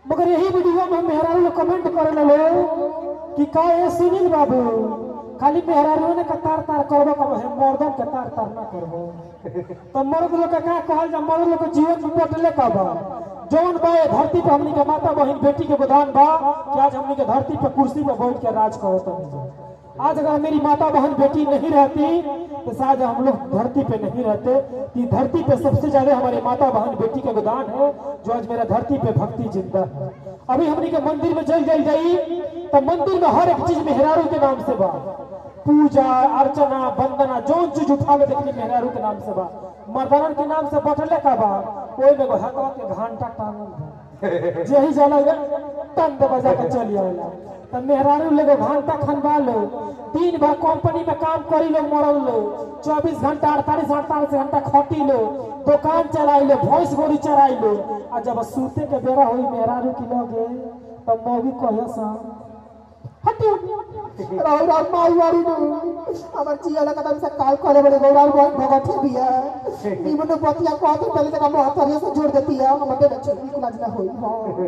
मगर यही वीडियो में मेहरारू लोग कमेंट करे लो कि का ये सुनील बाबू खाली मेहरारू ने कतार तार करबो कब है मर्दन के तार तार ना करबो तो मर्द लोग का कहल जा मर्द लोग के जीवन में बटले कब जौन बा धरती पे हमनी के माता बहन बेटी के गोदान बा कि आज हमनी के धरती पे कुर्सी पे बैठ के राज करत नहीं। आज अगर मेरी माता बहन बेटी नहीं रहती तो शायद हम लोग धरती पे नहीं रहते। कि धरती पे सबसे ज्यादा हमारे माता बहन बेटी का गोदान है जो आज मेरा धरती पे भक्ति जिंदा है। अभी हमनी के मंदिर में चल जाई तो मंदिर में हर एक चीज मेहरारू के नाम से बा, पूजा अर्चना वंदना जो चीज उठा के देखनी मेहरारू के नाम से बा। मर्दानन के नाम से बटले का बा कोई में हकवा के घंटा टांगल जेही जाला टन दे बजा के चली आवेला तो मेहरारू लोग घंटा खनवा लो दिन भर कंपनी में काम करी लो मरल लो 24 घंटा 48 घंटा खटी लो दुकान चलाई लो भैंस गोरी चराई लो आ जब सूते के बेरा हुई मेहरारू की लगे तब मौगी कहे सा हटी राव राव माई वारी नो हमर जियाला कदम से काल करे बड़े गौराव भगठे बिया निमन बतिया को तो पहले तक महतरिया से जोड़ देती है हमर के बच्चे की लाज ना होई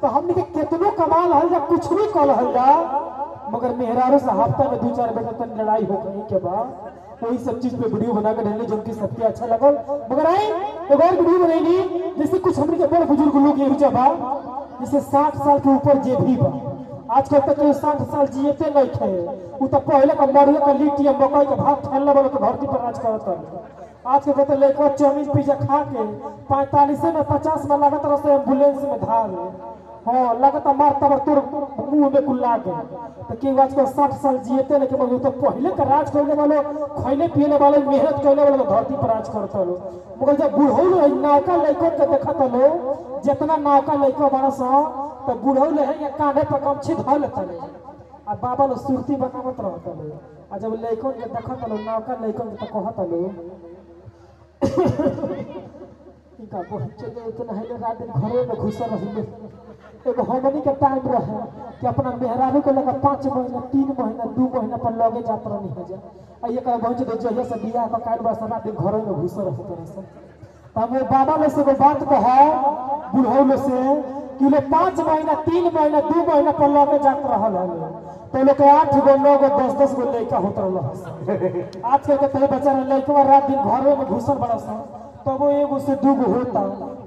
तो हमने के कितनो कमाल हल जा कुछ भी कल हल जा मगर मेहरारू से हफ्ता में 2-4 बेटा तक लड़ाई हो गई के बाद वही सब चीज पे वीडियो बना के डालने जो कि सबके अच्छा लगल। मगर आई एक और वीडियो बनाएगी जैसे कुछ हमने के बड़े बुजुर्ग लोग ये जबा जैसे 60 साल के ऊपर जे भी बा आजकल तक तो 60 साल जिएते नहीं थे वो तो पहले का मरुआ का लिट्टी मकई का भात खेलने वाला तो धरती पर राज करता। आज के तो लेकर चाउमीन पिज्जा खा के 45 में 50 में लागत रहे एम्बुलेंस में धार हाँ लगता मार तबर तोर मुंह में कुल्ला के तो क्यों आज को 60 साल जिएते लेकिन मगर तो पहले का राज करने वालों खैले पीने वाले मेहनत करने वाले तो धरती पर राज करता लो। मगर जब बूढ़ो नौका लड़कों के देखा लो जितना नौका लड़का बड़ा सा तो बूढ़ो ले है कांधे पर गमछी धो लेता ले आ बाबा लो सुरती बनावत रहता ले आ जब लड़कों के देखा लो नौका लड़कों के तो कहता लो इनका बहुत चले इतना है रात दिन घरों में घुसल रही एगो हमनी के टाइम रहे कि अपना मेहरारू को लगा 5 महीना 3 महीना 2 महीना पर लगे जात रही है जा आ ये का बहुत जो जहिया से बियाह का काट बस रात दिन घरों में घुसल रहत रहे तब वो बाबा में से वो बात कहा बूढ़ो में से कि लोग 5 महीना 3 महीना 2 महीना पर लगे जात रहल है तो लोग 8 गो 9 गो 10 गो लड़का होत रहल आज के तो बेचारा लड़का रात दिन घरों में घुसल बड़ा सा तब वो एगो से 2 गो होता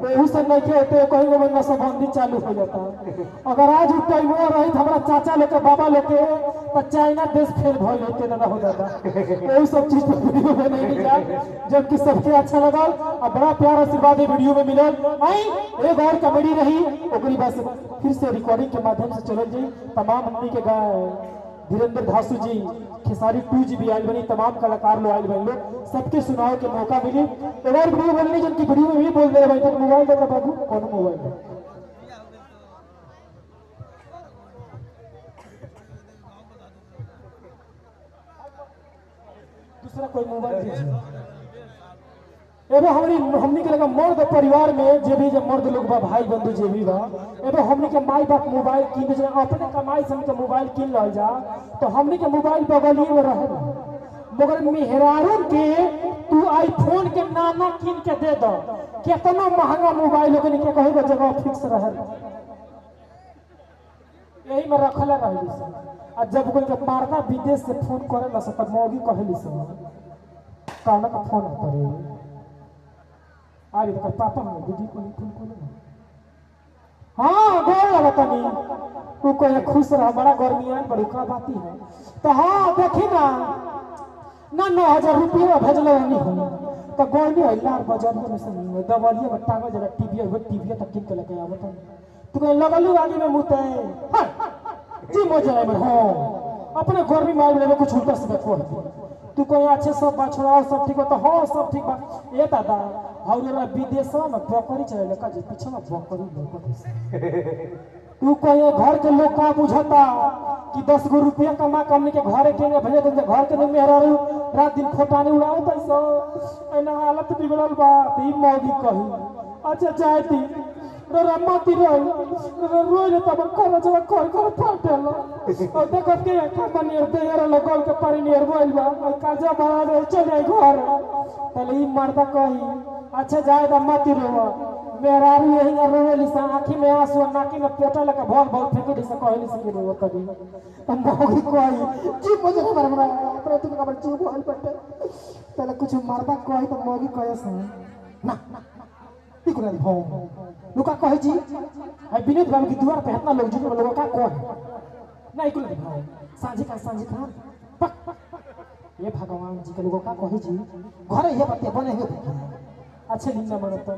वही से नहीं के होते कहीं गो नशेबंदी चालू हो जाता। अगर आज वो टाइम रही हमारा चाचा लोग के बाबा लोग के तो चाइना देश फेल भइल होते ना हो जाता। वही सब चीज पर वीडियो बनाई जा जबकि सबके अच्छा लगा और बड़ा प्यार आशीर्वाद वीडियो में मिलल। आई एक और कॉमेडी रही ओकरी बात फिर से रिकॉर्डिंग के माध्यम से चलल जी तमाम हमनी के धीरेन्द्र धासु जी खेसारी 2 जी भी आयल बनी तमाम कलाकार लोग आयल बन लोग सबके सुनाव के मौका मिली। एक और वीडियो बननी जिनकी वीडियो में भी बोल दे रहे भाई मोबाइल देता बाबू कौन मोबाइल है दूसरा कोई मोबाइल दीजिए एबो हमनी के लगा मर्द परिवार में जे भी मर्द लोग बा भाई बंधु जे भी बा एबो हमनी के माई बाप मोबाइल कीन दे अपने कमाई से हमके मोबाइल कीन ल जा तो हमनी के मोबाइल बगलिए में रहे मगर मेहरारू के तू आईफोन के नाना कीन के दे दो कितना महंगा मोबाइल हो के कहीं का जगह फिक्स रहे यही में रखला रही से आ जब कोई के मारना विदेश से फोन करे ला सब मौगी कहली से काना का फोन करे आगे तो पापा में दीदी को फोन करे हाँ गोल लगता नहीं तू कोई खुश रहा बड़ा गर्मी है बड़ी का बात है तो हाँ देखी ना 9,000 रुपया भेजलो नहीं हो तो गोल में लार बाजार में से नहीं दवालिया में टांगो जरा टीवी तक किन के लेके आवत तू कोई लगलू आगे में मुते हां जी मजा में हो अपने गर्मी मार लेवे कुछ उल्टा सीधा को तू कोई अच्छे सब बछड़ा सब ठीक हो तो हो सब ठीक बा ए दादा हौरा विदेश में बकरी चले का जी पीछे में बकरी लोग तू कोई घर के लोग का बुझता कि 10 गो रुपया कमा कमनी के घरे के भेजे तो घर के मेहरारू रात दिन खोटानी उड़ाओ तैसो एना हालत बिगड़ल बा ती मौगी कही अच्छा जाती रम्माती रोई तब कर जब कर फाटेल और देखत के कंपनी देहर लगल के पानी नियर बोल बा काजा बड़ा चले घर तले ई मर्दा कही अच्छा जाए दा मत रो मेहरारू यही ना रोवेली सा आँखी में आंसू और नाकी में पोटा लगा भोल भोल फेंके दी सा कहली सी रो तभी हम मोगी कोई जी मुझे ना मरना अपने तुम का जी बोल पट्टे पहले कुछ मरदा कोई तो मोगी कोई से ना इकुरा भौ लुका कहे जी है विनोद बाबू की द्वार पे इतना लोग जुटे लोग का कोई ना इकुरा भौ सांझी का ये भगवान जी के लोगों का कहे जी घर ये बातें बने हुए अच्छे दिन ना बनो तो